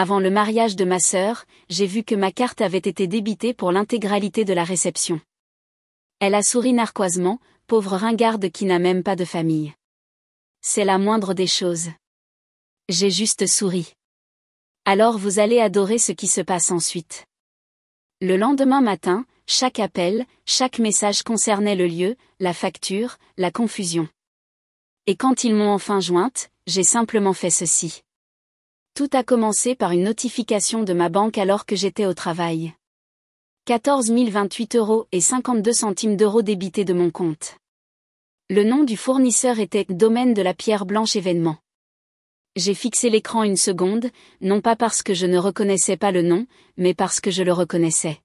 Avant le mariage de ma sœur, j'ai vu que ma carte avait été débitée pour l'intégralité de la réception. Elle a souri narquoisement, pauvre ringarde qui n'a même pas de famille. C'est la moindre des choses. J'ai juste souri. Alors vous allez adorer ce qui se passe ensuite. Le lendemain matin, chaque appel, chaque message concernait le lieu, la facture, la confusion. Et quand ils m'ont enfin jointe, j'ai simplement fait ceci. Tout a commencé par une notification de ma banque alors que j'étais au travail. 14 028,52 € débités de mon compte. Le nom du fournisseur était « Domaine de la Pierre Blanche Événement ». J'ai fixé l'écran une seconde, non pas parce que je ne reconnaissais pas le nom, mais parce que je le reconnaissais.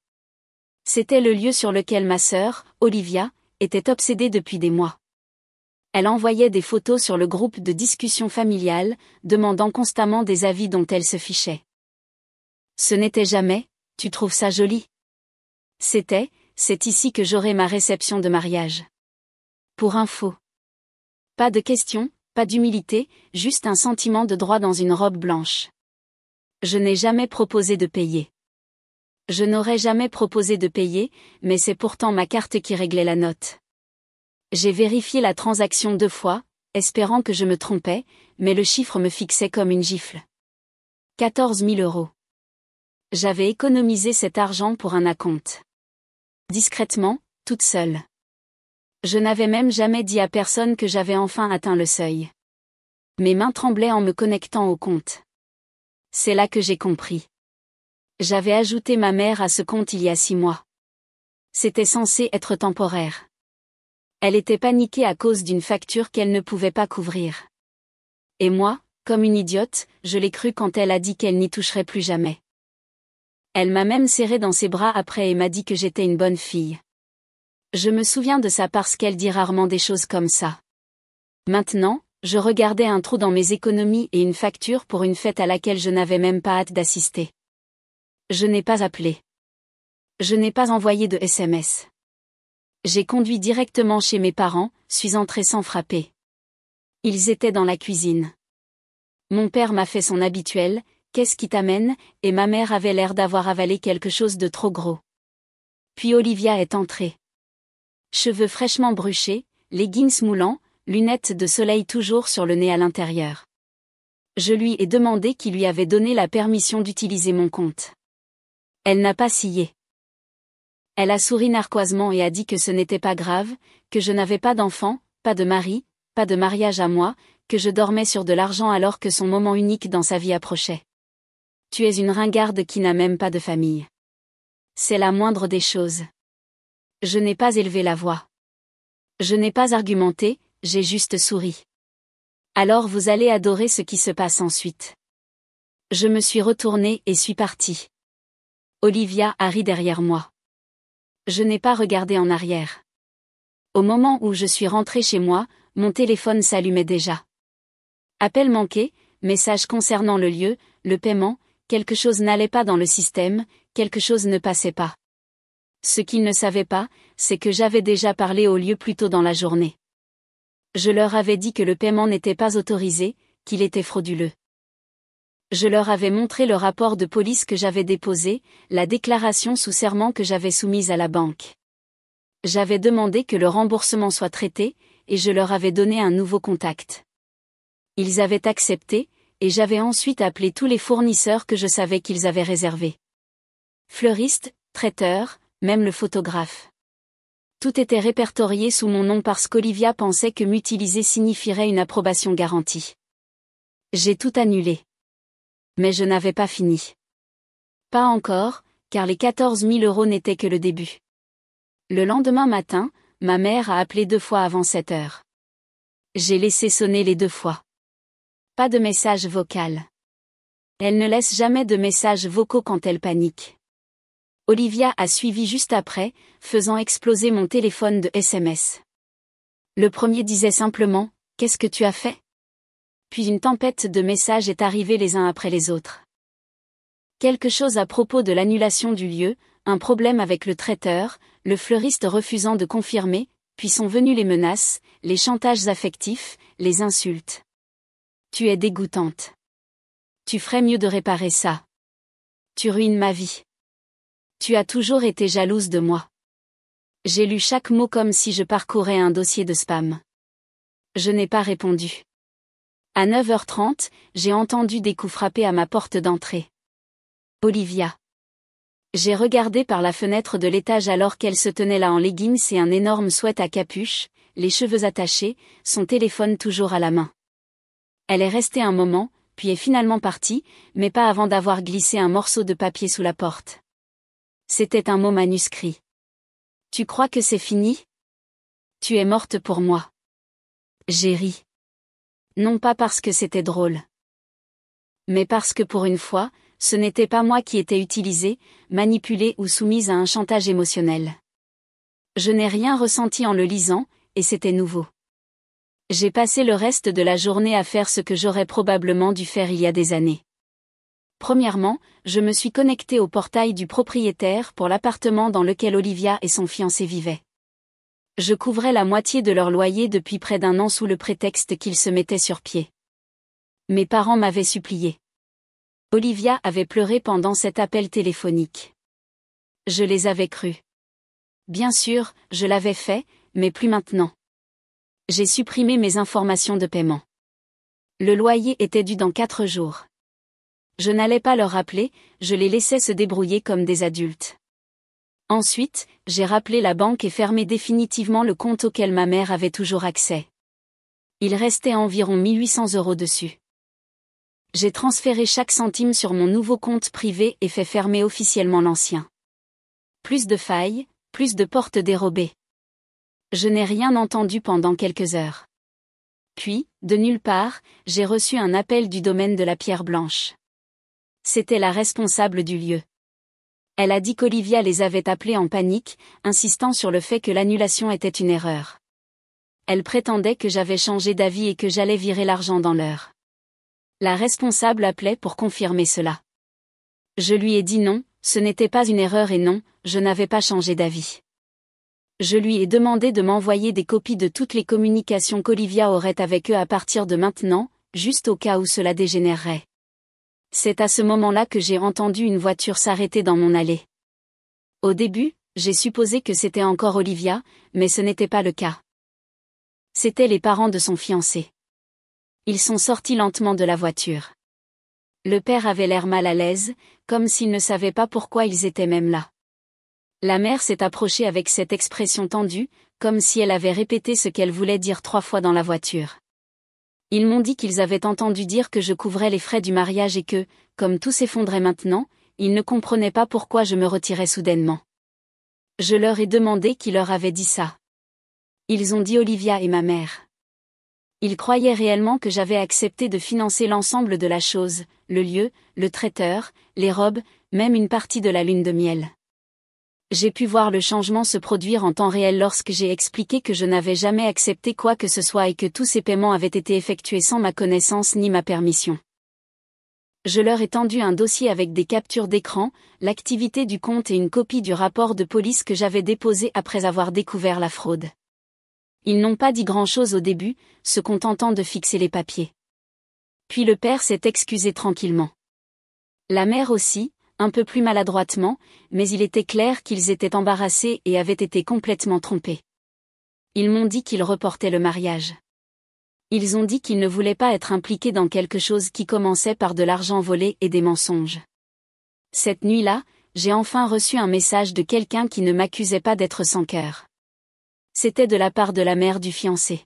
C'était le lieu sur lequel ma sœur, Olivia, était obsédée depuis des mois. Elle envoyait des photos sur le groupe de discussion familiale, demandant constamment des avis dont elle se fichait. Ce n'était jamais « Tu trouves ça joli ?» C'était « C'est ici que j'aurai ma réception de mariage. » Pour info. Pas de questions, pas d'humilité, juste un sentiment de droit dans une robe blanche. Je n'ai jamais proposé de payer. Je n'aurais jamais proposé de payer, mais c'est pourtant ma carte qui réglait la note. J'ai vérifié la transaction 2 fois, espérant que je me trompais, mais le chiffre me fixait comme une gifle. 14 000 €. J'avais économisé cet argent pour un acompte. Discrètement, toute seule. Je n'avais même jamais dit à personne que j'avais enfin atteint le seuil. Mes mains tremblaient en me connectant au compte. C'est là que j'ai compris. J'avais ajouté ma mère à ce compte il y a 6 mois. C'était censé être temporaire. Elle était paniquée à cause d'une facture qu'elle ne pouvait pas couvrir. Et moi, comme une idiote, je l'ai cru quand elle a dit qu'elle n'y toucherait plus jamais. Elle m'a même serré dans ses bras après et m'a dit que j'étais une bonne fille. Je me souviens de ça parce qu'elle dit rarement des choses comme ça. Maintenant, je regardais un trou dans mes économies et une facture pour une fête à laquelle je n'avais même pas hâte d'assister. Je n'ai pas appelé. Je n'ai pas envoyé de SMS. J'ai conduit directement chez mes parents, suis entrée sans frapper. Ils étaient dans la cuisine. Mon père m'a fait son habituel « Qu'est-ce qui t'amène ?» et ma mère avait l'air d'avoir avalé quelque chose de trop gros. Puis Olivia est entrée. Cheveux fraîchement bruchés, leggings moulants, lunettes de soleil toujours sur le nez à l'intérieur. Je lui ai demandé qui lui avait donné la permission d'utiliser mon compte. Elle n'a pas scié. Elle a souri narquoisement et a dit que ce n'était pas grave, que je n'avais pas d'enfant, pas de mari, pas de mariage à moi, que je dormais sur de l'argent alors que son moment unique dans sa vie approchait. Tu es une ringarde qui n'a même pas de famille. C'est la moindre des choses. Je n'ai pas élevé la voix. Je n'ai pas argumenté, j'ai juste souri. Alors vous allez adorer ce qui se passe ensuite. Je me suis retournée et suis partie. Olivia a ri derrière moi. Je n'ai pas regardé en arrière. Au moment où je suis rentrée chez moi, mon téléphone s'allumait déjà. Appel manqué, message concernant le lieu, le paiement, quelque chose n'allait pas dans le système, quelque chose ne passait pas. Ce qu'ils ne savaient pas, c'est que j'avais déjà parlé au lieu plus tôt dans la journée. Je leur avais dit que le paiement n'était pas autorisé, qu'il était frauduleux. Je leur avais montré le rapport de police que j'avais déposé, la déclaration sous serment que j'avais soumise à la banque. J'avais demandé que le remboursement soit traité, et je leur avais donné un nouveau contact. Ils avaient accepté, et j'avais ensuite appelé tous les fournisseurs que je savais qu'ils avaient réservés. Fleuriste, traiteur, même le photographe. Tout était répertorié sous mon nom parce qu'Olivia pensait que m'utiliser signifierait une approbation garantie. J'ai tout annulé. Mais je n'avais pas fini. Pas encore, car les 14 000 € n'étaient que le début. Le lendemain matin, ma mère a appelé 2 fois avant 7 heures. J'ai laissé sonner les 2 fois. Pas de message vocal. Elle ne laisse jamais de messages vocaux quand elle panique. Olivia a suivi juste après, faisant exploser mon téléphone de SMS. Le premier disait simplement « Qu'est-ce que tu as fait ?» Puis une tempête de messages est arrivée les uns après les autres. Quelque chose à propos de l'annulation du lieu, un problème avec le traiteur, le fleuriste refusant de confirmer, puis sont venues les menaces, les chantages affectifs, les insultes. Tu es dégoûtante. Tu ferais mieux de réparer ça. Tu ruines ma vie. Tu as toujours été jalouse de moi. J'ai lu chaque mot comme si je parcourais un dossier de spam. Je n'ai pas répondu. À 9h30, j'ai entendu des coups frapper à ma porte d'entrée. Olivia. J'ai regardé par la fenêtre de l'étage alors qu'elle se tenait là en leggings et un énorme sweat à capuche, les cheveux attachés, son téléphone toujours à la main. Elle est restée un moment, puis est finalement partie, mais pas avant d'avoir glissé un morceau de papier sous la porte. C'était un mot manuscrit. Tu crois que c'est fini? Tu es morte pour moi. J'ai ri. Non pas parce que c'était drôle. Mais parce que pour une fois, ce n'était pas moi qui étais utilisée, manipulée ou soumise à un chantage émotionnel. Je n'ai rien ressenti en le lisant, et c'était nouveau. J'ai passé le reste de la journée à faire ce que j'aurais probablement dû faire il y a des années. Premièrement, je me suis connectée au portail du propriétaire pour l'appartement dans lequel Olivia et son fiancé vivaient. Je couvrais la moitié de leur loyer depuis près d'1 an sous le prétexte qu'ils se mettaient sur pied. Mes parents m'avaient supplié. Olivia avait pleuré pendant cet appel téléphonique. Je les avais crus. Bien sûr, je l'avais fait, mais plus maintenant. J'ai supprimé mes informations de paiement. Le loyer était dû dans 4 jours. Je n'allais pas leur rappeler, je les laissais se débrouiller comme des adultes. Ensuite, j'ai rappelé la banque et fermé définitivement le compte auquel ma mère avait toujours accès. Il restait environ 1 800 € dessus. J'ai transféré chaque centime sur mon nouveau compte privé et fait fermer officiellement l'ancien. Plus de failles, plus de portes dérobées. Je n'ai rien entendu pendant quelques heures. Puis, de nulle part, j'ai reçu un appel du domaine de la Pierre Blanche. C'était la responsable du lieu. Elle a dit qu'Olivia les avait appelés en panique, insistant sur le fait que l'annulation était une erreur. Elle prétendait que j'avais changé d'avis et que j'allais virer l'argent dans l'heure. La responsable appelait pour confirmer cela. Je lui ai dit non, ce n'était pas une erreur et non, je n'avais pas changé d'avis. Je lui ai demandé de m'envoyer des copies de toutes les communications qu'Olivia aurait avec eux à partir de maintenant, juste au cas où cela dégénérerait. C'est à ce moment-là que j'ai entendu une voiture s'arrêter dans mon allée. Au début, j'ai supposé que c'était encore Olivia, mais ce n'était pas le cas. C'étaient les parents de son fiancé. Ils sont sortis lentement de la voiture. Le père avait l'air mal à l'aise, comme s'il ne savait pas pourquoi ils étaient même là. La mère s'est approchée avec cette expression tendue, comme si elle avait répété ce qu'elle voulait dire 3 fois dans la voiture. Ils m'ont dit qu'ils avaient entendu dire que je couvrais les frais du mariage et que, comme tout s'effondrait maintenant, ils ne comprenaient pas pourquoi je me retirais soudainement. Je leur ai demandé qui leur avait dit ça. Ils ont dit Olivia et ma mère. Ils croyaient réellement que j'avais accepté de financer l'ensemble de la chose, le lieu, le traiteur, les robes, même une partie de la lune de miel. J'ai pu voir le changement se produire en temps réel lorsque j'ai expliqué que je n'avais jamais accepté quoi que ce soit et que tous ces paiements avaient été effectués sans ma connaissance ni ma permission. Je leur ai tendu un dossier avec des captures d'écran, l'activité du compte et une copie du rapport de police que j'avais déposé après avoir découvert la fraude. Ils n'ont pas dit grand-chose au début, se contentant de fixer les papiers. Puis le père s'est excusé tranquillement. La mère aussi, un peu plus maladroitement, mais il était clair qu'ils étaient embarrassés et avaient été complètement trompés. Ils m'ont dit qu'ils reportaient le mariage. Ils ont dit qu'ils ne voulaient pas être impliqués dans quelque chose qui commençait par de l'argent volé et des mensonges. Cette nuit-là, j'ai enfin reçu un message de quelqu'un qui ne m'accusait pas d'être sans cœur. C'était de la part de la mère du fiancé.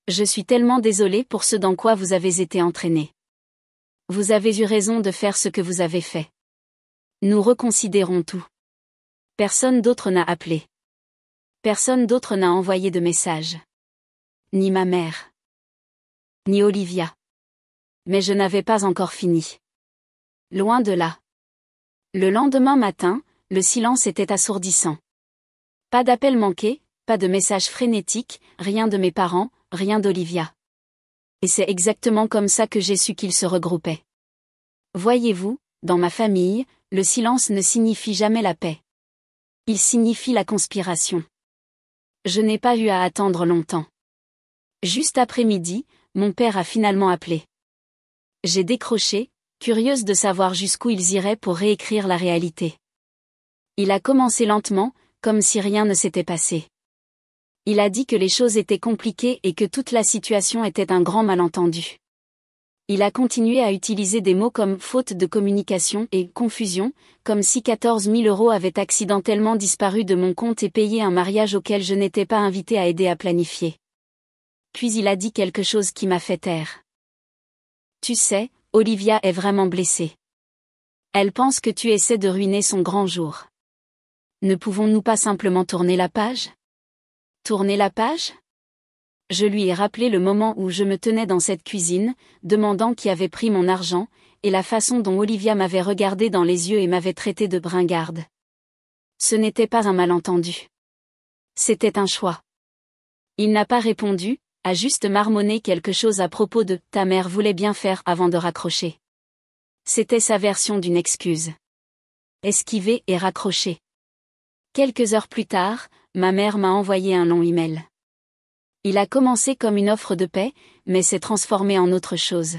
Je suis tellement désolée pour ce dans quoi vous avez été entraînés. Vous avez eu raison de faire ce que vous avez fait. Nous reconsidérons tout. Personne d'autre n'a appelé. Personne d'autre n'a envoyé de message. Ni ma mère. Ni Olivia. Mais je n'avais pas encore fini. Loin de là. Le lendemain matin, le silence était assourdissant. Pas d'appel manqué, pas de message frénétique, rien de mes parents, rien d'Olivia. Et c'est exactement comme ça que j'ai su qu'ils se regroupaient. Voyez-vous, dans ma famille, le silence ne signifie jamais la paix. Il signifie la conspiration. Je n'ai pas eu à attendre longtemps. Juste après midi, mon père a finalement appelé. J'ai décroché, curieuse de savoir jusqu'où ils iraient pour réécrire la réalité. Il a commencé lentement, comme si rien ne s'était passé. Il a dit que les choses étaient compliquées et que toute la situation était un grand malentendu. Il a continué à utiliser des mots comme faute de communication et confusion, comme si 14 000 € avaient accidentellement disparu de mon compte et payé un mariage auquel je n'étais pas invité à aider à planifier. Puis il a dit quelque chose qui m'a fait taire. Tu sais, Olivia est vraiment blessée. Elle pense que tu essaies de ruiner son grand jour. Ne pouvons-nous pas simplement tourner la page ? Tourner la page ? Je lui ai rappelé le moment où je me tenais dans cette cuisine, demandant qui avait pris mon argent, et la façon dont Olivia m'avait regardé dans les yeux et m'avait traité de bringarde. Ce n'était pas un malentendu. C'était un choix. Il n'a pas répondu, a juste marmonné quelque chose à propos de « ta mère voulait bien faire » avant de raccrocher. C'était sa version d'une excuse. Esquiver et raccrocher. Quelques heures plus tard, ma mère m'a envoyé un long email. Il a commencé comme une offre de paix, mais s'est transformé en autre chose.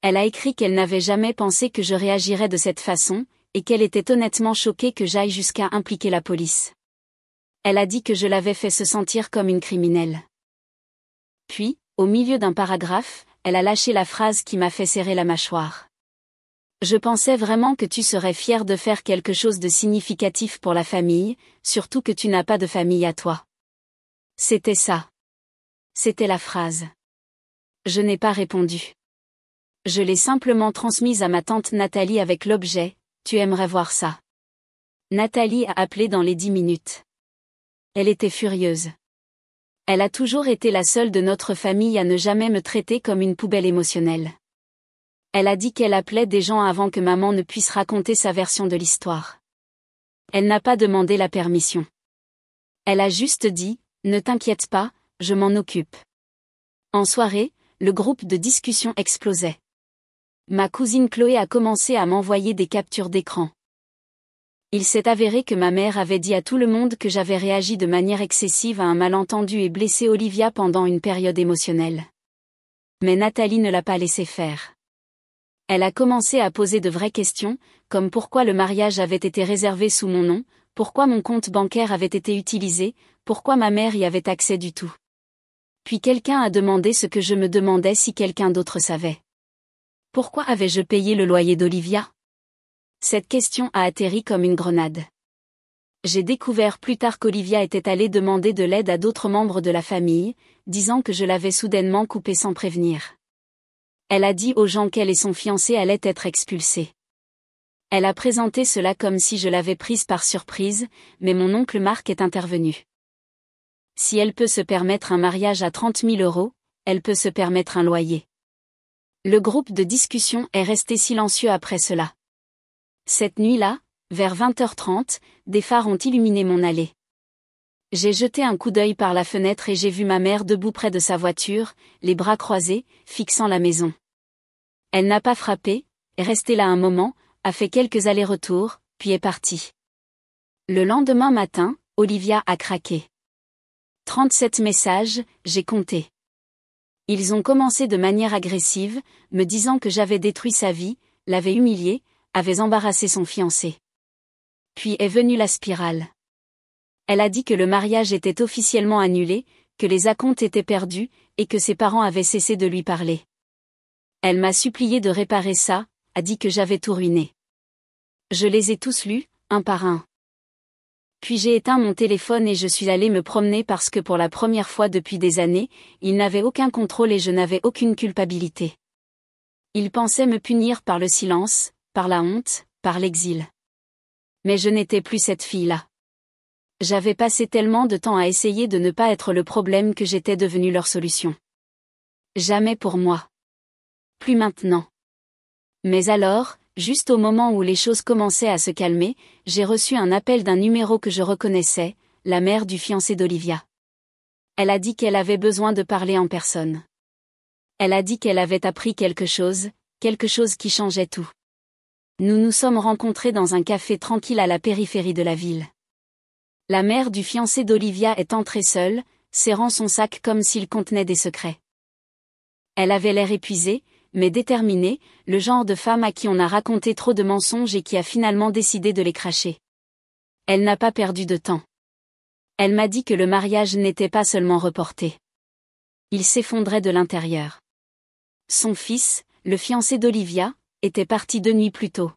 Elle a écrit qu'elle n'avait jamais pensé que je réagirais de cette façon, et qu'elle était honnêtement choquée que j'aille jusqu'à impliquer la police. Elle a dit que je l'avais fait se sentir comme une criminelle. Puis, au milieu d'un paragraphe, elle a lâché la phrase qui m'a fait serrer la mâchoire. Je pensais vraiment que tu serais fière de faire quelque chose de significatif pour la famille, surtout que tu n'as pas de famille à toi. C'était ça. C'était la phrase. Je n'ai pas répondu. Je l'ai simplement transmise à ma tante Nathalie avec l'objet « Tu aimerais voir ça ». Nathalie a appelé dans les 10 minutes. Elle était furieuse. Elle a toujours été la seule de notre famille à ne jamais me traiter comme une poubelle émotionnelle. Elle a dit qu'elle appelait des gens avant que maman ne puisse raconter sa version de l'histoire. Elle n'a pas demandé la permission. Elle a juste dit « Ne t'inquiète pas, je m'en occupe ». En soirée, le groupe de discussion explosait. Ma cousine Chloé a commencé à m'envoyer des captures d'écran. Il s'est avéré que ma mère avait dit à tout le monde que j'avais réagi de manière excessive à un malentendu et blessé Olivia pendant une période émotionnelle. Mais Nathalie ne l'a pas laissé faire. Elle a commencé à poser de vraies questions, comme pourquoi le mariage avait été réservé sous mon nom, pourquoi mon compte bancaire avait été utilisé, pourquoi ma mère y avait accès du tout. Puis quelqu'un a demandé ce que je me demandais si quelqu'un d'autre savait. Pourquoi avais-je payé le loyer d'Olivia ? Cette question a atterri comme une grenade. J'ai découvert plus tard qu'Olivia était allée demander de l'aide à d'autres membres de la famille, disant que je l'avais soudainement coupée sans prévenir. Elle a dit aux gens qu'elle et son fiancé allaient être expulsés. Elle a présenté cela comme si je l'avais prise par surprise, mais mon oncle Marc est intervenu. Si elle peut se permettre un mariage à 30 000 €, elle peut se permettre un loyer. Le groupe de discussion est resté silencieux après cela. Cette nuit-là, vers 20h30, des phares ont illuminé mon allée. J'ai jeté un coup d'œil par la fenêtre et j'ai vu ma mère debout près de sa voiture, les bras croisés, fixant la maison. Elle n'a pas frappé, est restée là un moment, a fait quelques allers-retours, puis est partie. Le lendemain matin, Olivia a craqué. 37 messages, j'ai compté. Ils ont commencé de manière agressive, me disant que j'avais détruit sa vie, l'avais humiliée, avait embarrassé son fiancé. Puis est venue la spirale. Elle a dit que le mariage était officiellement annulé, que les acomptes étaient perdus, et que ses parents avaient cessé de lui parler. Elle m'a supplié de réparer ça, a dit que j'avais tout ruiné. Je les ai tous lus, un par un. Puis j'ai éteint mon téléphone et je suis allée me promener parce que pour la première fois depuis des années, il n'avait aucun contrôle et je n'avais aucune culpabilité. Il pensait me punir par le silence, par la honte, par l'exil. Mais je n'étais plus cette fille-là. J'avais passé tellement de temps à essayer de ne pas être le problème que j'étais devenue leur solution. Jamais pour moi. Plus maintenant. Mais alors, juste au moment où les choses commençaient à se calmer, j'ai reçu un appel d'un numéro que je reconnaissais, la mère du fiancé d'Olivia. Elle a dit qu'elle avait besoin de parler en personne. Elle a dit qu'elle avait appris quelque chose qui changeait tout. Nous nous sommes rencontrés dans un café tranquille à la périphérie de la ville. La mère du fiancé d'Olivia est entrée seule, serrant son sac comme s'il contenait des secrets. Elle avait l'air épuisée, mais déterminée, le genre de femme à qui on a raconté trop de mensonges et qui a finalement décidé de les cracher. Elle n'a pas perdu de temps. Elle m'a dit que le mariage n'était pas seulement reporté. Il s'effondrait de l'intérieur. Son fils, le fiancé d'Olivia, était parti 2 nuits plus tôt.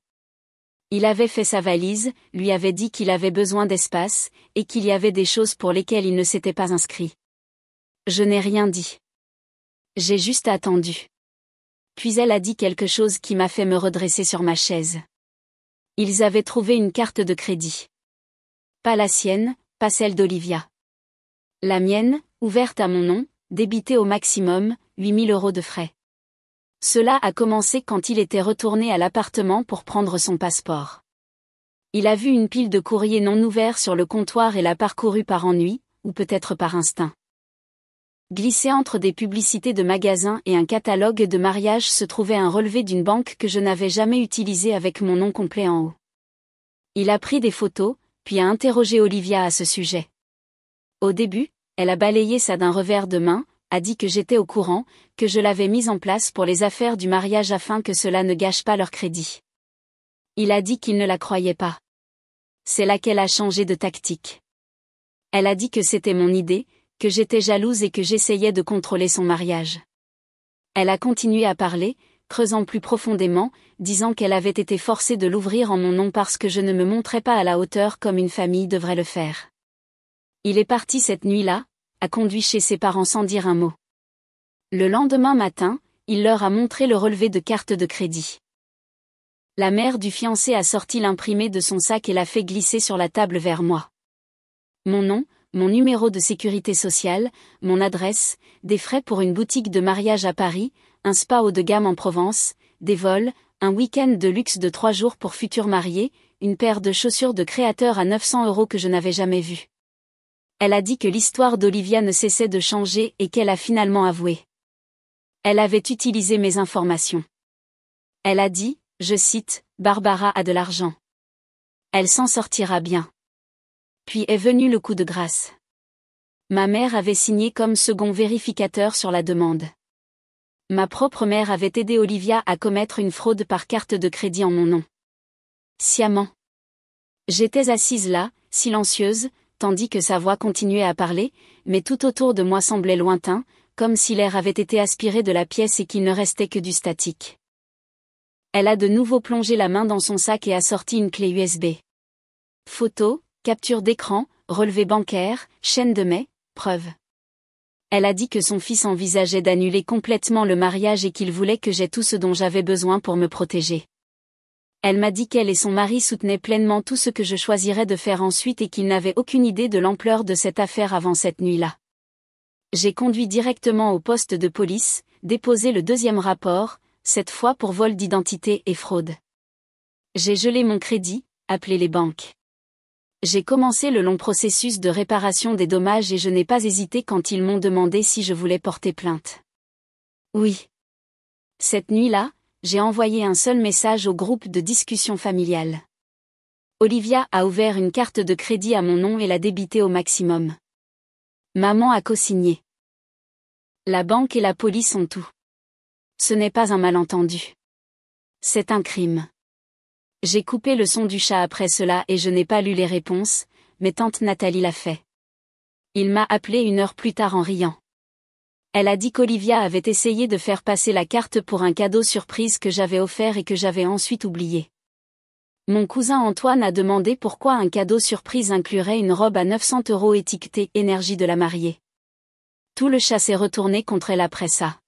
Il avait fait sa valise, lui avait dit qu'il avait besoin d'espace, et qu'il y avait des choses pour lesquelles il ne s'était pas inscrit. Je n'ai rien dit. J'ai juste attendu. Puis elle a dit quelque chose qui m'a fait me redresser sur ma chaise. Ils avaient trouvé une carte de crédit. Pas la sienne, pas celle d'Olivia. La mienne, ouverte à mon nom, débitée au maximum, 8 000 € de frais. Cela a commencé quand il était retourné à l'appartement pour prendre son passeport. Il a vu une pile de courriers non ouverts sur le comptoir et l'a parcouru par ennui, ou peut-être par instinct. Glissé entre des publicités de magasins et un catalogue de mariage se trouvait un relevé d'une banque que je n'avais jamais utilisé avec mon nom complet en haut. Il a pris des photos, puis a interrogé Olivia à ce sujet. Au début, elle a balayé ça d'un revers de main, a dit que j'étais au courant, que je l'avais mise en place pour les affaires du mariage afin que cela ne gâche pas leur crédit. Il a dit qu'il ne la croyait pas. C'est là qu'elle a changé de tactique. Elle a dit que c'était mon idée, que j'étais jalouse et que j'essayais de contrôler son mariage. Elle a continué à parler, creusant plus profondément, disant qu'elle avait été forcée de l'ouvrir en mon nom parce que je ne me montrais pas à la hauteur comme une famille devrait le faire. Il est parti cette nuit-là, a conduit chez ses parents sans dire un mot. Le lendemain matin, il leur a montré le relevé de carte de crédit. La mère du fiancé a sorti l'imprimé de son sac et l'a fait glisser sur la table vers moi. Mon nom, mon numéro de sécurité sociale, mon adresse, des frais pour une boutique de mariage à Paris, un spa haut de gamme en Provence, des vols, un week-end de luxe de 3 jours pour futurs mariés, une paire de chaussures de créateur à 900 € que je n'avais jamais vue. Elle a dit que l'histoire d'Olivia ne cessait de changer et qu'elle a finalement avoué. Elle avait utilisé mes informations. Elle a dit, je cite, « Barbara a de l'argent. Elle s'en sortira bien. » Puis est venu le coup de grâce. Ma mère avait signé comme second vérificateur sur la demande. Ma propre mère avait aidé Olivia à commettre une fraude par carte de crédit en mon nom. Sciemment. J'étais assise là, silencieuse, tandis que sa voix continuait à parler, mais tout autour de moi semblait lointain, comme si l'air avait été aspiré de la pièce et qu'il ne restait que du statique. Elle a de nouveau plongé la main dans son sac et a sorti une clé USB. Photo, capture d'écran, relevé bancaire, chaîne de mai, preuve. Elle a dit que son fils envisageait d'annuler complètement le mariage et qu'il voulait que j'aie tout ce dont j'avais besoin pour me protéger. Elle m'a dit qu'elle et son mari soutenaient pleinement tout ce que je choisirais de faire ensuite et qu'ils n'avaient aucune idée de l'ampleur de cette affaire avant cette nuit-là. J'ai conduit directement au poste de police, déposé le 2e rapport, cette fois pour vol d'identité et fraude. J'ai gelé mon crédit, appelé les banques. J'ai commencé le long processus de réparation des dommages et je n'ai pas hésité quand ils m'ont demandé si je voulais porter plainte. Oui. Cette nuit-là, j'ai envoyé un seul message au groupe de discussion familiale. Olivia a ouvert une carte de crédit à mon nom et l'a débitée au maximum. Maman a co-signé. La banque et la police ont tout. Ce n'est pas un malentendu. C'est un crime. J'ai coupé le son du chat après cela et je n'ai pas lu les réponses, mais tante Nathalie l'a fait. Il m'a appelé 1 heure plus tard en riant. Elle a dit qu'Olivia avait essayé de faire passer la carte pour un cadeau surprise que j'avais offert et que j'avais ensuite oublié. Mon cousin Antoine a demandé pourquoi un cadeau surprise inclurait une robe à 900 € étiquetée « Énergie de la mariée ». Tout le chat s'est retourné contre elle après ça.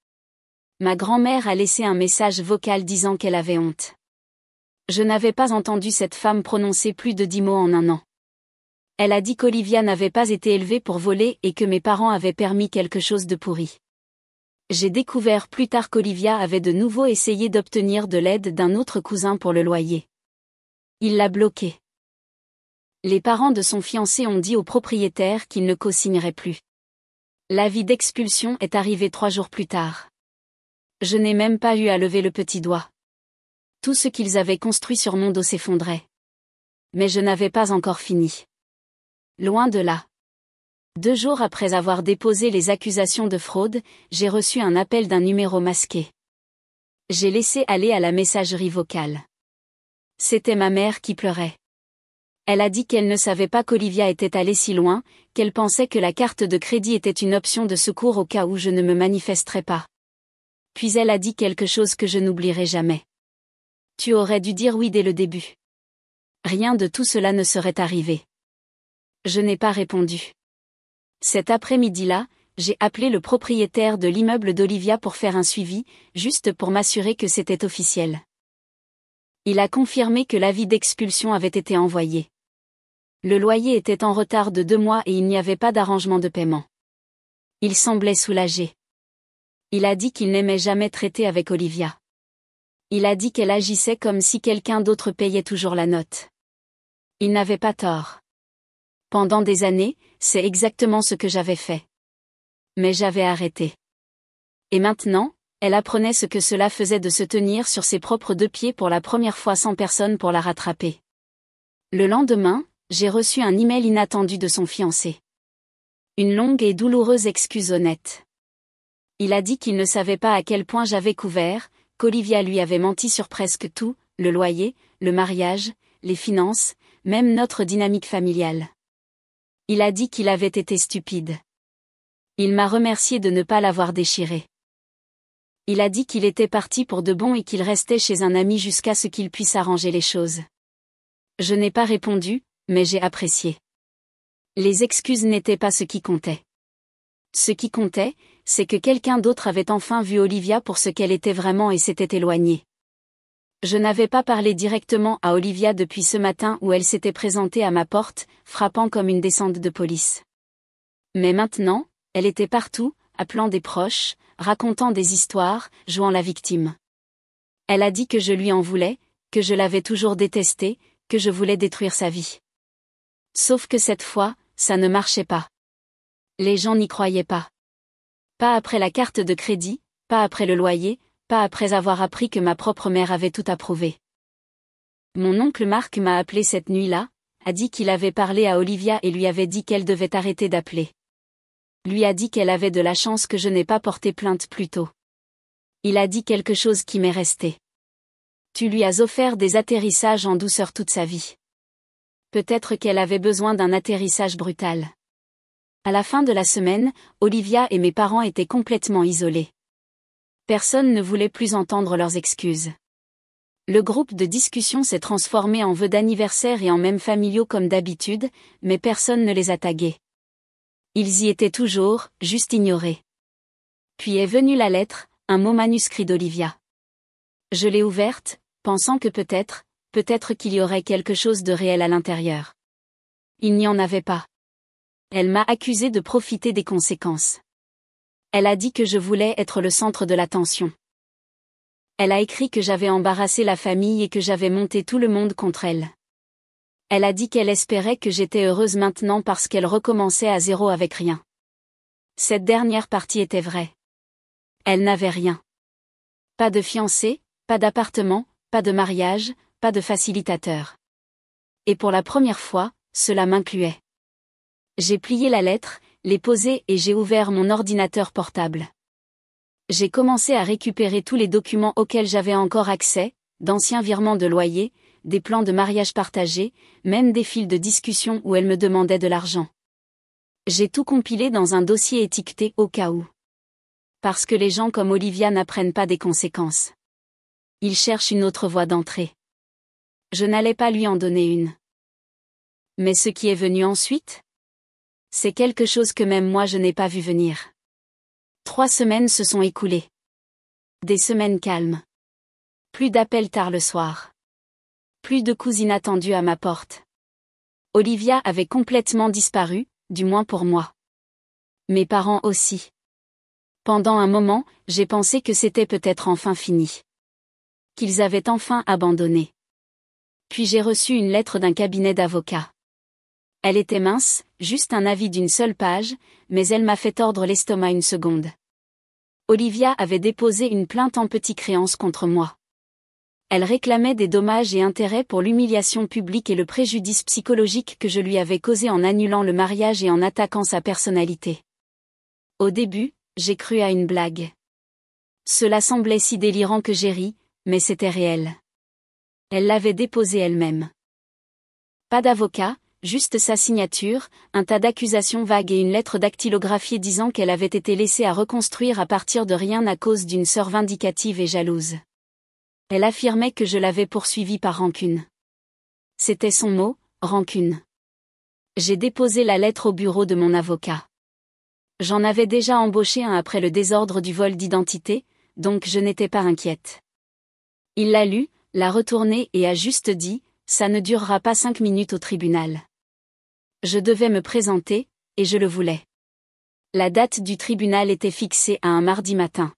Ma grand-mère a laissé un message vocal disant qu'elle avait honte. Je n'avais pas entendu cette femme prononcer plus de 10 mots en un an. Elle a dit qu'Olivia n'avait pas été élevée pour voler et que mes parents avaient permis quelque chose de pourri. J'ai découvert plus tard qu'Olivia avait de nouveau essayé d'obtenir de l'aide d'un autre cousin pour le loyer. Il l'a bloqué. Les parents de son fiancé ont dit au propriétaire qu'ils ne co-signeraient plus. L'avis d'expulsion est arrivé 3 jours plus tard. Je n'ai même pas eu à lever le petit doigt. Tout ce qu'ils avaient construit sur mon dos s'effondrait. Mais je n'avais pas encore fini. Loin de là. 2 jours après avoir déposé les accusations de fraude, j'ai reçu un appel d'un numéro masqué. J'ai laissé aller à la messagerie vocale. C'était ma mère qui pleurait. Elle a dit qu'elle ne savait pas qu'Olivia était allée si loin, qu'elle pensait que la carte de crédit était une option de secours au cas où je ne me manifesterais pas. Puis elle a dit quelque chose que je n'oublierai jamais. Tu aurais dû dire oui dès le début. Rien de tout cela ne serait arrivé. Je n'ai pas répondu. Cet après-midi-là, j'ai appelé le propriétaire de l'immeuble d'Olivia pour faire un suivi, juste pour m'assurer que c'était officiel. Il a confirmé que l'avis d'expulsion avait été envoyé. Le loyer était en retard de 2 mois et il n'y avait pas d'arrangement de paiement. Il semblait soulagé. Il a dit qu'il n'aimait jamais traiter avec Olivia. Il a dit qu'elle agissait comme si quelqu'un d'autre payait toujours la note. Il n'avait pas tort. Pendant des années, c'est exactement ce que j'avais fait. Mais j'avais arrêté. Et maintenant, elle apprenait ce que cela faisait de se tenir sur ses propres 2 pieds pour la première fois sans personne pour la rattraper. Le lendemain, j'ai reçu un email inattendu de son fiancé. Une longue et douloureuse excuse honnête. Il a dit qu'il ne savait pas à quel point j'avais couvert, qu'Olivia lui avait menti sur presque tout, le loyer, le mariage, les finances, même notre dynamique familiale. Il a dit qu'il avait été stupide. Il m'a remercié de ne pas l'avoir déchiré. Il a dit qu'il était parti pour de bon et qu'il restait chez un ami jusqu'à ce qu'il puisse arranger les choses. Je n'ai pas répondu, mais j'ai apprécié. Les excuses n'étaient pas ce qui comptait. Ce qui comptait, c'est que quelqu'un d'autre avait enfin vu Olivia pour ce qu'elle était vraiment et s'était éloigné. Je n'avais pas parlé directement à Olivia depuis ce matin où elle s'était présentée à ma porte, frappant comme une descente de police. Mais maintenant, elle était partout, appelant des proches, racontant des histoires, jouant la victime. Elle a dit que je lui en voulais, que je l'avais toujours détestée, que je voulais détruire sa vie. Sauf que cette fois, ça ne marchait pas. Les gens n'y croyaient pas. Pas après la carte de crédit, pas après le loyer, pas après avoir appris que ma propre mère avait tout approuvé. Mon oncle Marc m'a appelé cette nuit-là, a dit qu'il avait parlé à Olivia et lui avait dit qu'elle devait arrêter d'appeler. Lui a dit qu'elle avait de la chance que je n'ai pas porté plainte plus tôt. Il a dit quelque chose qui m'est resté. Tu lui as offert des atterrissages en douceur toute sa vie. Peut-être qu'elle avait besoin d'un atterrissage brutal. À la fin de la semaine, Olivia et mes parents étaient complètement isolés. Personne ne voulait plus entendre leurs excuses. Le groupe de discussion s'est transformé en vœux d'anniversaire et en mèmes familiaux comme d'habitude, mais personne ne les a tagués. Ils y étaient toujours, juste ignorés. Puis est venue la lettre, un mot manuscrit d'Olivia. Je l'ai ouverte, pensant que peut-être qu'il y aurait quelque chose de réel à l'intérieur. Il n'y en avait pas. Elle m'a accusé de profiter des conséquences. Elle a dit que je voulais être le centre de l'attention. Elle a écrit que j'avais embarrassé la famille et que j'avais monté tout le monde contre elle. Elle a dit qu'elle espérait que j'étais heureuse maintenant parce qu'elle recommençait à zéro avec rien. Cette dernière partie était vraie. Elle n'avait rien. Pas de fiancé, pas d'appartement, pas de mariage, pas de facilitateur. Et pour la première fois, cela m'incluait. J'ai plié la lettre, l'ai posée et j'ai ouvert mon ordinateur portable. J'ai commencé à récupérer tous les documents auxquels j'avais encore accès, d'anciens virements de loyer, des plans de mariage partagés, même des fils de discussion où elle me demandait de l'argent. J'ai tout compilé dans un dossier étiqueté au cas où. Parce que les gens comme Olivia n'apprennent pas des conséquences. Ils cherchent une autre voie d'entrée. Je n'allais pas lui en donner une. Mais ce qui est venu ensuite ? C'est quelque chose que même moi je n'ai pas vu venir. 3 semaines se sont écoulées. Des semaines calmes. Plus d'appels tard le soir. Plus de coups inattendus à ma porte. Olivia avait complètement disparu, du moins pour moi. Mes parents aussi. Pendant un moment, j'ai pensé que c'était peut-être enfin fini. Qu'ils avaient enfin abandonné. Puis j'ai reçu une lettre d'un cabinet d'avocats. Elle était mince, juste un avis d'une seule page, mais elle m'a fait tordre l'estomac une seconde. Olivia avait déposé une plainte en petite créance contre moi. Elle réclamait des dommages et intérêts pour l'humiliation publique et le préjudice psychologique que je lui avais causé en annulant le mariage et en attaquant sa personnalité. Au début, j'ai cru à une blague. Cela semblait si délirant que j'ai ri, mais c'était réel. Elle l'avait déposé elle-même. Pas d'avocat, juste sa signature, un tas d'accusations vagues et une lettre dactylographiée disant qu'elle avait été laissée à reconstruire à partir de rien à cause d'une sœur vindicative et jalouse. Elle affirmait que je l'avais poursuivie par rancune. C'était son mot, rancune. J'ai déposé la lettre au bureau de mon avocat. J'en avais déjà embauché un après le désordre du vol d'identité, donc je n'étais pas inquiète. Il l'a lu, l'a retourné et a juste dit, ça ne durera pas 5 minutes au tribunal. Je devais me présenter, et je le voulais. La date du tribunal était fixée à un mardi matin.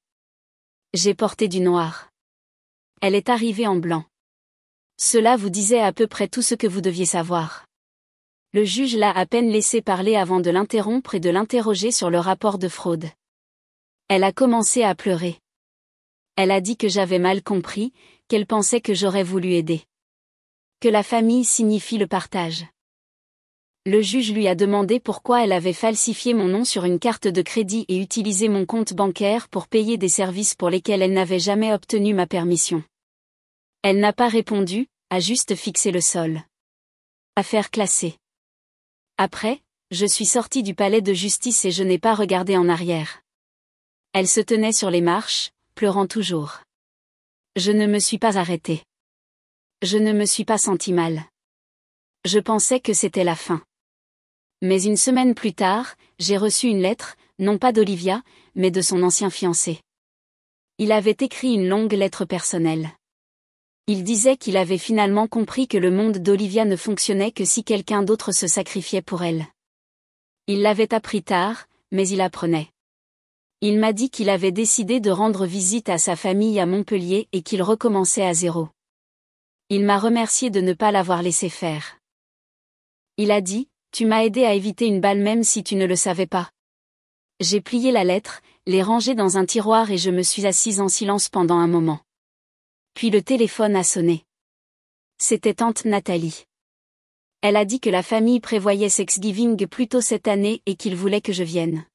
J'ai porté du noir. Elle est arrivée en blanc. Cela vous disait à peu près tout ce que vous deviez savoir. Le juge l'a à peine laissé parler avant de l'interrompre et de l'interroger sur le rapport de fraude. Elle a commencé à pleurer. Elle a dit que j'avais mal compris, qu'elle pensait que j'aurais voulu aider. Que la famille signifie le partage. Le juge lui a demandé pourquoi elle avait falsifié mon nom sur une carte de crédit et utilisé mon compte bancaire pour payer des services pour lesquels elle n'avait jamais obtenu ma permission. Elle n'a pas répondu, a juste fixé le sol. Affaire classée. Après, je suis sortie du palais de justice et je n'ai pas regardé en arrière. Elle se tenait sur les marches, pleurant toujours. Je ne me suis pas arrêtée. Je ne me suis pas sentie mal. Je pensais que c'était la fin. Mais une semaine plus tard, j'ai reçu une lettre, non pas d'Olivia, mais de son ancien fiancé. Il avait écrit une longue lettre personnelle. Il disait qu'il avait finalement compris que le monde d'Olivia ne fonctionnait que si quelqu'un d'autre se sacrifiait pour elle. Il l'avait appris tard, mais il apprenait. Il m'a dit qu'il avait décidé de rendre visite à sa famille à Montpellier et qu'il recommençait à zéro. Il m'a remercié de ne pas l'avoir laissé faire. Il a dit, « Tu m'as aidé à éviter une balle même si tu ne le savais pas. » J'ai plié la lettre, l'ai rangée dans un tiroir et je me suis assise en silence pendant un moment. Puis le téléphone a sonné. C'était tante Nathalie. Elle a dit que la famille prévoyait Thanksgiving plus tôt cette année et qu'il voulait que je vienne.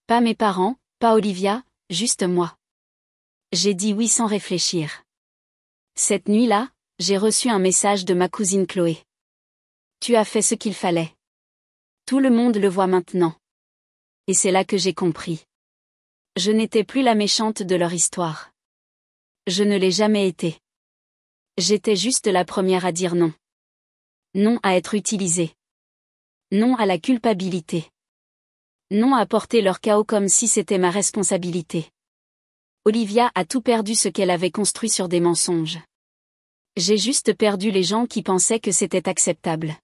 Pas mes parents, pas Olivia, juste moi. J'ai dit oui sans réfléchir. Cette nuit-là, j'ai reçu un message de ma cousine Chloé. Tu as fait ce qu'il fallait. Tout le monde le voit maintenant. Et c'est là que j'ai compris. Je n'étais plus la méchante de leur histoire. Je ne l'ai jamais été. J'étais juste la première à dire non. Non à être utilisée. Non à la culpabilité. Non à porter leur chaos comme si c'était ma responsabilité. Olivia a tout perdu ce qu'elle avait construit sur des mensonges. J'ai juste perdu les gens qui pensaient que c'était acceptable.